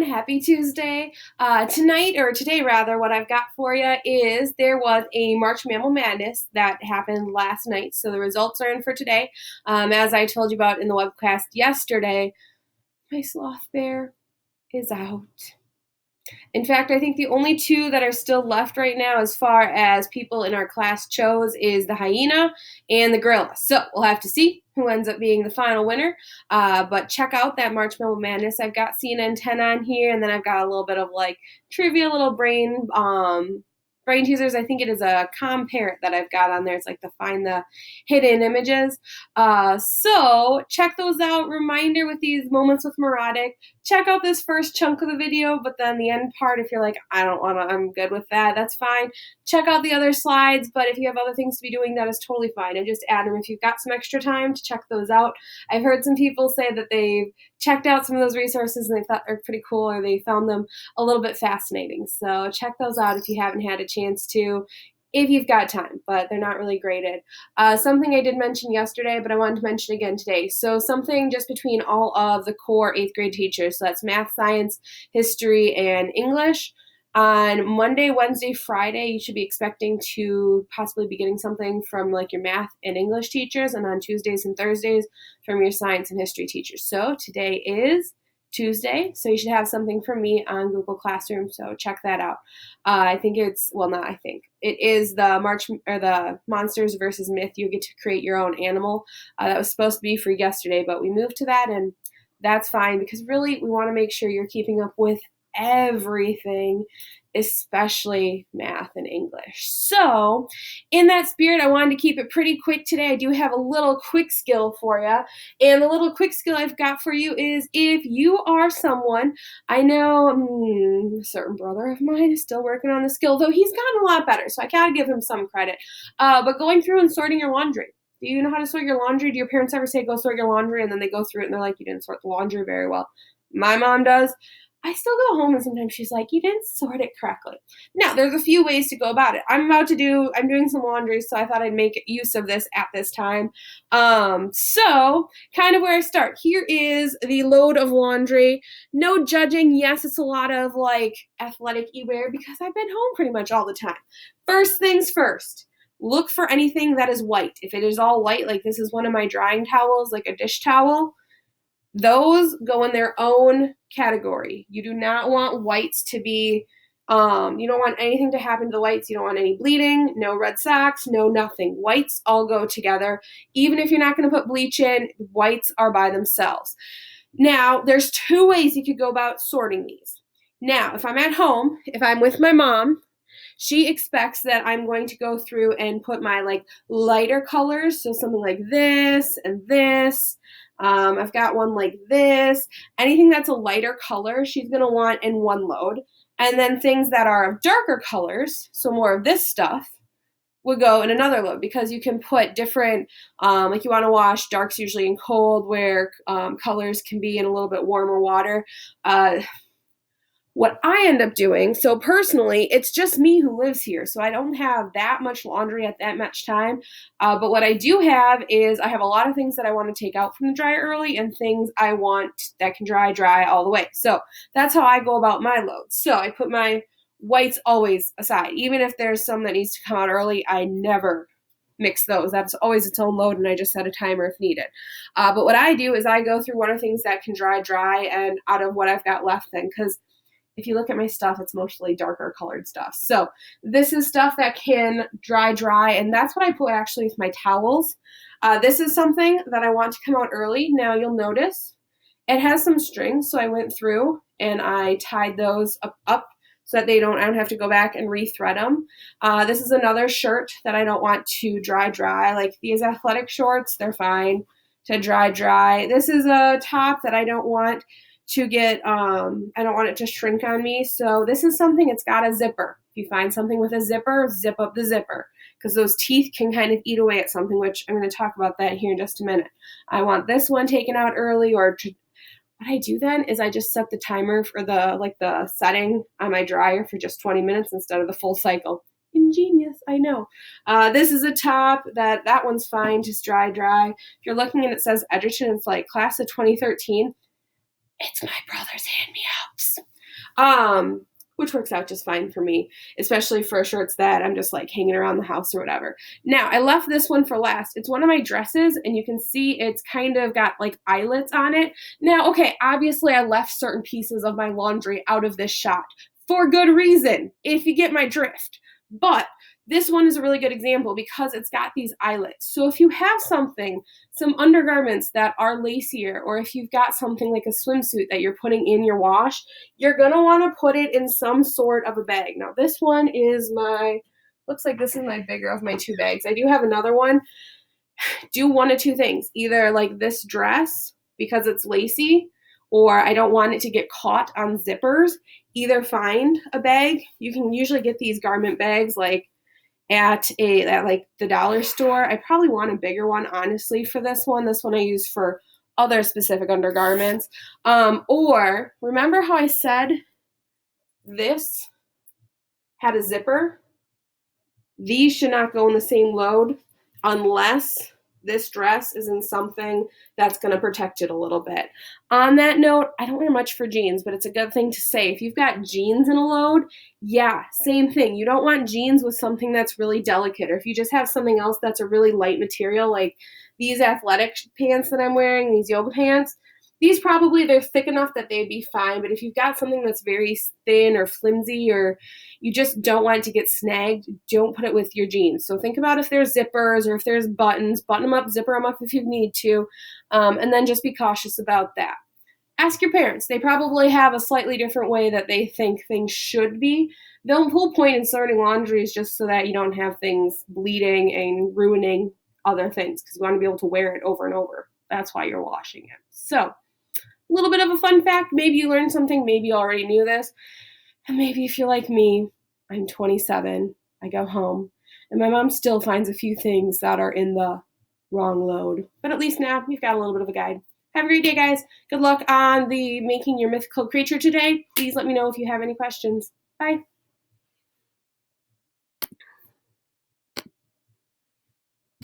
Happy Tuesday. Tonight, or today rather, what I've got for you is there was a March Mammal Madness that happened last night, so the results are in for today. As I told you about in the webcast yesterday, my sloth bear is out. In fact, I think the only two that are still left right now as far as people in our class chose is the hyena and the gorilla. So we'll have to see who ends up being the final winner. But check out that March Mammal Madness. I've got CNN 10 on here, and then I've got a little bit of like trivia, little brain teasers. I think it is a parrot that I've got on there. It's like to find the hidden images. So check those out. Reminder with these moments with Maratik. Check out this first chunk of the video, but then the end part, if you're like, I don't want to, I'm good with that, that's fine. Check out the other slides, but if you have other things to be doing, that is totally fine. And just add them if you've got some extra time to check those out. I've heard some people say that they've checked out some of those resources and they thought they're pretty cool, or they found them a little bit fascinating. So check those out if you haven't had a chance to, if you've got time, but they're not really graded. Something I did mention yesterday, but I wanted to mention again today. So something just between all of the core 8th grade teachers. So that's math, science, history, and English. On Monday, Wednesday, Friday, you should be expecting to possibly be getting something from like your math and English teachers, and on Tuesdays and Thursdays from your science and history teachers. So today is Tuesday, so you should have something from me on Google Classroom, so check that out. I think it's, well, not I think, it is the the Monsters versus Myth. You get to create your own animal. That was supposed to be for yesterday, but we moved to that, and that's fine because really we want to make sure you're keeping up with everything, especially math and English. So in that spirit, I wanted to keep it pretty quick today. I do have a little quick skill for you. And the little quick skill I've got for you is if you are someone, I know a certain brother of mine is still working on the skill, though he's gotten a lot better, so I gotta give him some credit. But going through and sorting your laundry. Do you know how to sort your laundry? Do your parents ever say, go sort your laundry, and then they go through it and they're like, you didn't sort the laundry very well? My mom does. I still go home and sometimes she's like, you didn't sort it correctly. Now, there's a few ways to go about it. I'm doing some laundry, so I thought I'd make use of this at this time. So kind of where I start. Here is the load of laundry. No judging. Yes, it's a lot of like athletic wear because I've been home pretty much all the time. First things first. Look for anything that is white. If it is all white, like this is one of my drying towels, like a dish towel, those go in their own category. You do not want whites to be, you don't want anything to happen to the whites. You don't want any bleeding, no red socks, no nothing. Whites all go together. Even if you're not going to put bleach in, whites are by themselves. Now, there's two ways you could go about sorting these. Now, if I'm at home, if I'm with my mom, she expects that I'm going to go through and put my like lighter colors, so something like this and this. I've got one like this. Anything that's a lighter color, she's going to want in one load. And then things that are of darker colors, so more of this stuff, would go in another load because you can put different, like you want to wash darks usually in cold, where colors can be in a little bit warmer water. What I end up doing, so personally, it's just me who lives here, so I don't have that much laundry at that much time, but what I do have is I have a lot of things that I want to take out from the dryer early and things I want that can dry all the way. So that's how I go about my loads. So I put my whites always aside. Even if there's some that needs to come out early, I never mix those. That's always its own load, and I just set a timer if needed. But what I do is I go through what are things that can dry and out of what I've got left then, because if you look at my stuff, it's mostly darker colored stuff. So this is stuff that can dry, and that's what I put actually with my towels. This is something that I want to come out early. Now you'll notice it has some strings, so I went through and I tied those up so that I don't have to go back and rethread them. This is another shirt that I don't want to dry. Like these athletic shorts, they're fine to dry. This is a top that I don't want to get, I don't want it to shrink on me. So this is something, it's got a zipper. If you find something with a zipper, zip up the zipper, because those teeth can kind of eat away at something, which I'm going to talk about that here in just a minute. I want this one taken out early, or what I do then is I just set the timer for the setting on my dryer for just 20 minutes instead of the full cycle. Ingenious, I know. This is a top that one's fine, just dry. If you're looking and it says Edgerton, it's like class of 2013. It's my brother's hand-me-ups. which works out just fine for me, especially for shirts that I'm just like hanging around the house or whatever. Now, I left this one for last. It's one of my dresses, and you can see it's kind of got like eyelets on it. Now, okay, obviously I left certain pieces of my laundry out of this shot for good reason, if you get my drift. But this one is a really good example because it's got these eyelets. So if you have something, some undergarments that are lacier, or if you've got something like a swimsuit that you're putting in your wash, you're going to want to put it in some sort of a bag. Now this one is looks like this is my bigger of my two bags. I do have another one. Do one of two things. Either like this dress, because it's lacy, or I don't want it to get caught on zippers. Either find a bag. You can usually get these garment bags like at like the dollar store. I probably want a bigger one, honestly, for this one. This one I use for other specific undergarments. Or remember how I said this had a zipper? These should not go in the same load unless this dress is in something that's going to protect it a little bit. On that note, I don't wear much for jeans, but it's a good thing to say. If you've got jeans in a load, yeah, same thing. You don't want jeans with something that's really delicate, or if you just have something else that's a really light material, like these athletic pants that I'm wearing, these yoga pants, these probably, they're thick enough that they'd be fine, but if you've got something that's very thin or flimsy, or you just don't want it to get snagged, don't put it with your jeans. So think about if there's zippers or if there's buttons, button them up, zipper them up if you need to, and then just be cautious about that. Ask your parents. They probably have a slightly different way that they think things should be. The whole point in sorting laundry is just so that you don't have things bleeding and ruining other things, because you want to be able to wear it over and over. That's why you're washing it. So, a little bit of a fun fact. Maybe you learned something. Maybe you already knew this. And maybe if you're like me, I'm 27. I go home, and my mom still finds a few things that are in the wrong load. But at least now you've got a little bit of a guide. Have a great day, guys. Good luck on the making your mythical creature today. Please let me know if you have any questions. Bye.